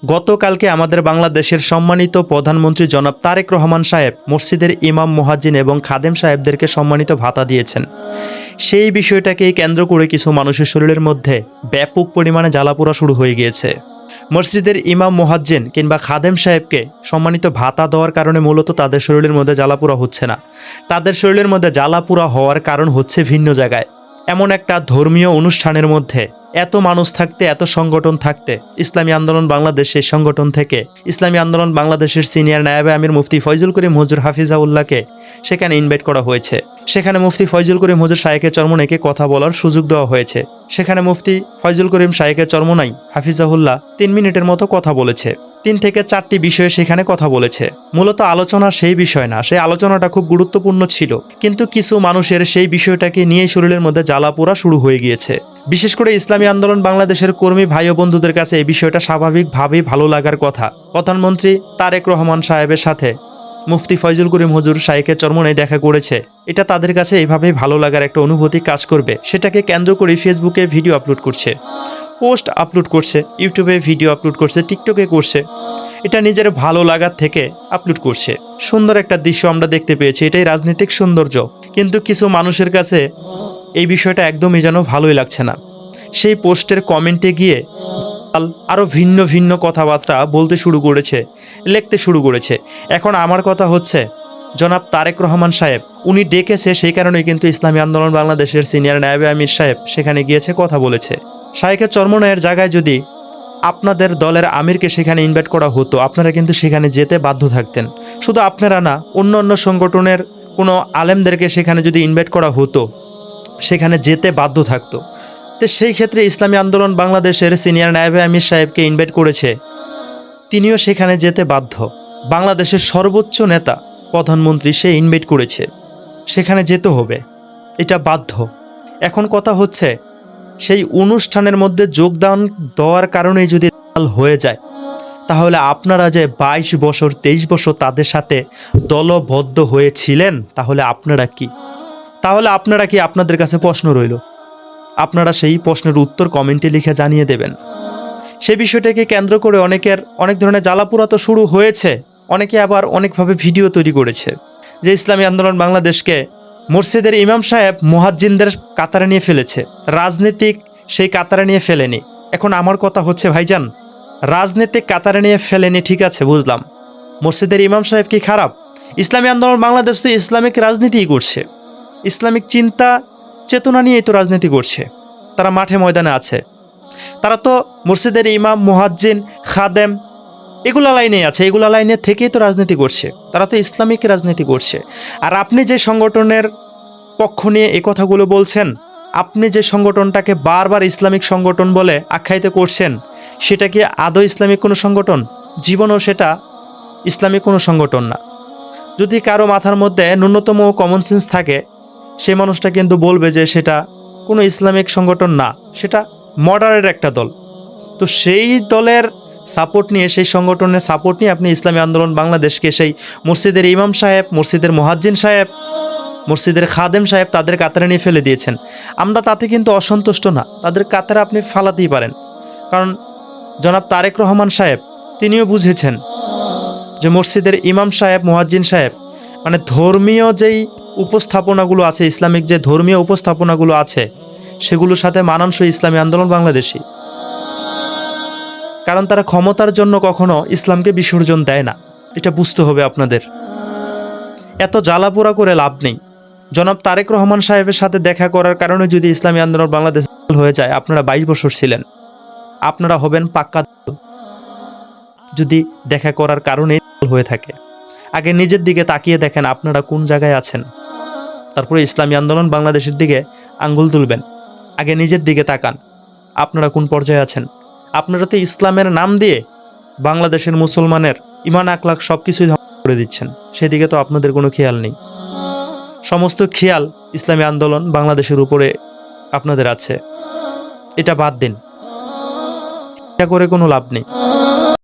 গতকালকে আমাদের বাংলাদেশের সম্মানিত প্রধানমন্ত্রী জনাব তারেক রহমান সাহেব মসজিদের ইমাম, মুয়াজ্জিন এবং খাদেম সাহেবদেরকে সম্মানিত ভাতা দিয়েছেন। সেই বিষয়টাকেই কেন্দ্র করে কিছু মানুষের শরীরের মধ্যে ব্যাপক পরিমাণে জ্বালাপোড়া শুরু হয়ে গিয়েছে। মসজিদের ইমাম, মুয়াজ্জিন কিংবা খাদেম সাহেবকে সম্মানিত ভাতা দেওয়ার কারণে মূলত তাদের শরীরের মধ্যে জ্বালাপোড়া হচ্ছে না। তাদের শরীরের মধ্যে জ্বালাপোড়া হওয়ার কারণ হচ্ছে ভিন্ন জায়গায়। এমন একটা ধর্মীয় অনুষ্ঠানের মধ্যে এত মানুষ থাকতে, এত সংগঠন থাকতে, ইসলামী আন্দোলন বাংলাদেশ সেই সংগঠন থেকে ইসলামী আন্দোলন বাংলাদেশের সিনিয়র নায়েবে আমির মুফতি ফয়জুল করিম হুজুর হাফিজাউল্লাহকে সেখানে ইনভাইট করা হয়েছে। সেখানে মুফতি ফয়জুল করিম হুজুর শায়েখে চরমনাইকে কথা বলার সুযোগ দেওয়া হয়েছে। সেখানে মুফতি ফয়জুল করিম শায়েখে চরমনাই হাফিজাহুল্লাহ 3 মিনিটের মতো কথা বলেছে। 3 থেকে 4টি বিষয়ে সেখানে কথা বলেছে। মূলত আলোচনা সেই বিষয় না, সেই আলোচনাটা খুব গুরুত্বপূর্ণ ছিল, কিন্তু কিছু মানুষের সেই বিষয়টাকে নিয়ে শরীরের মধ্যে জ্বালাপোড়া শুরু হয়ে গিয়েছে। বিশেষ করে ইসলামী আন্দোলন বাংলাদেশের কর্মী ভাই ও বন্ধুদের কাছে এই বিষয়টা স্বাভাবিকভাবেই ভালো লাগার কথা। প্রধানমন্ত্রী তারেক রহমান সাহেবের সাথে মুফতি ফয়জুল করিম হুজুর শায়েখে চরমনাই দেখা করেছে, এটা তাদের কাছে এইভাবেই ভালো লাগার একটা অনুভূতি কাজ করবে। সেটাকে কেন্দ্র করে ফেসবুকে ভিডিও আপলোড করছে, পোস্ট আপলোড করছে, ইউটিউবে ভিডিও আপলোড করছে, টিকটকে করছে। এটা নিজের ভালো লাগার থেকে আপলোড করছে। সুন্দর একটা দৃশ্য আমরা দেখতে পেয়েছি, এটাই রাজনৈতিক সৌন্দর্য। কিন্তু কিছু মানুষের কাছে এই বিষয়টা একদমই যেন ভালোই লাগছে না। সেই পোস্টের কমেন্টে গিয়ে আরও ভিন্ন ভিন্ন কথাবার্তা বলতে শুরু করেছে, লিখতে শুরু করেছে। এখন আমার কথা হচ্ছে, জনাব তারেক রহমান সাহেব উনি ডেকেছে, সেই কারণেই কিন্তু ইসলামী আন্দোলন বাংলাদেশের সিনিয়র নায়েবে আমির সাহেব সেখানে গিয়েছে, কথা বলেছে। শায়েখে চরমনাইয়ের জায়গায় যদি আপনাদের দলের আমিরকে সেখানে ইনভাইট করা হতো, আপনারা কিন্তু সেখানে যেতে বাধ্য থাকতেন। শুধু আপনারা না, অন্য অন্য সংগঠনের কোনো আলেমদেরকে সেখানে যদি ইনভাইট করা হতো, সেখানে যেতে বাধ্য থাকতো। তো সেই ক্ষেত্রে ইসলামী আন্দোলন বাংলাদেশের সিনিয়র নায়েবে আমির সাহেবকে ইনভাইট করেছে, তিনিও সেখানে যেতে বাধ্য। বাংলাদেশের সর্বোচ্চ নেতা প্রধানমন্ত্রী সে ইনভাইট করেছে, সেখানে যেতে হবে, এটা বাধ্য। এখন কথা হচ্ছে, সেই অনুষ্ঠানের মধ্যে যোগদান দেওয়ার কারণেই যদি হয়ে যায়, তাহলে আপনারা যে 22 বছর 23 বছর তাদের সাথে দলবদ্ধ হয়েছিলেন, তাহলে আপনারা কি? আপনাদের কাছে প্রশ্ন রইল। আপনারা সেই প্রশ্নের উত্তর কমেন্টে লিখে জানিয়ে দেবেন। সে বিষয়টাকে কেন্দ্র করে অনেক ধরনের জ্বালাপোড়া তো শুরু হয়েছে। অনেকে আবার অনেকভাবে ভিডিও তৈরি করেছে যে ইসলামী আন্দোলন বাংলাদেশকে মসজিদের ইমাম সাহেব মুয়াজ্জিনদের কাতারে নিয়ে ফেলেছে, রাজনীতিক সেই কাতারে নিয়ে ফেলেনি। এখন আমার কথা হচ্ছে, ভাইজান, রাজনীতিক কাতারে নিয়ে ফেলেনি, ঠিক আছে, বুঝলাম। মসজিদের ইমাম সাহেব কি খারাপ? ইসলামী আন্দোলন বাংলাদেশ তো ইসলামিক রাজনীতিই করছে, ইসলামিক চিন্তা চেতনা নিয়েই তো রাজনীতি করছে। তারা মাঠে ময়দানে আছে, তারা তো মসজিদের ইমাম, মুয়াজ্জিন, খাদেম এগুলা লাইনেই আছে, এগুলা লাইনে থেকেই তো রাজনীতি করছে। তারা তো ইসলামিক রাজনীতি করছে। আর আপনি যে সংগঠনের পক্ষ নিয়ে এই কথাগুলো বলছেন, আপনি যে সংগঠনটাকে বারবার ইসলামিক সংগঠন বলে আখ্যায়িত করছেন, সেটা কি আদৌ ইসলামিক কোনো সংগঠন? জীবনও সেটা ইসলামিক কোনো সংগঠন না। যদি কারো মাথার মধ্যে ন্যূনতম কমন সেন্স থাকে, সেই মানুষটা কিন্তু বলবে যে সেটা কোনো ইসলামিক সংগঠন না, সেটা মডারেট একটা দল। তো সেই দলের সাপোর্ট নিয়ে, সেই সংগঠনের সাপোর্ট নিয়ে আপনি ইসলামী আন্দোলন বাংলাদেশকে সেই মসজিদের ইমাম সাহেব, মসজিদের মুয়াজ্জিন সাহেব, মসজিদের খাদেম সাহেব তাদের কাতারে নিয়ে ফেলে দিয়েছেন। আমরা তাতে কিন্তু অসন্তুষ্ট না, তাদের কাতারে আপনি ফালাতেই পারেন। কারণ জনাব তারেক রহমান সাহেব তিনিও বুঝেছেন যে মসজিদের ইমাম সাহেব, মুয়াজ্জিন সাহেব মানে ধর্মীয় যেই উপস্থাপনাগুলো আছে, ইসলামিক যে ধর্মীয় উপস্থাপনাগুলো আছে, সেগুলোর সাথে মানানসই ইসলামী আন্দোলন বাংলাদেশী। কারণ তারা ক্ষমতার জন্য কখনো ইসলামকে বিসর্জন দেয় না, এটা বুঝতে হবে আপনাদের। এত জ্বালাপোড়া করে লাভ নেই। জনাব তারেক রহমান সাহেবের সাথে দেখা করার কারণে যদি ইসলামী আন্দোলন বাংলাদেশ হয়ে যায়, আপনারা 22 বছর ছিলেন, আপনারা হবেন পাক্কা যদি দেখা করার কারণে হয়ে থাকে। আগে নিজের দিকে তাকিয়ে দেখেন আপনারা কোন জায়গায় আছেন, তারপরে ইসলামী আন্দোলন বাংলাদেশের দিকে আঙ্গুল তুলবেন। আগে নিজের দিকে তাকান, আপনারা কোন পর্যায়ে আছেন। আপনারা তো ইসলামের নাম দিয়ে বাংলাদেশের মুসলমানের ইমান আখলাক সব কিছুই ধ্বংস করে দিচ্ছেন, সেদিকে তো আপনাদের কোনো খেয়াল নেই। সমস্ত খেয়াল ইসলামী আন্দোলন বাংলাদেশের উপরে আপনাদের আছে, এটা বাদ দিন, এটা করে কোনো লাভ নেই।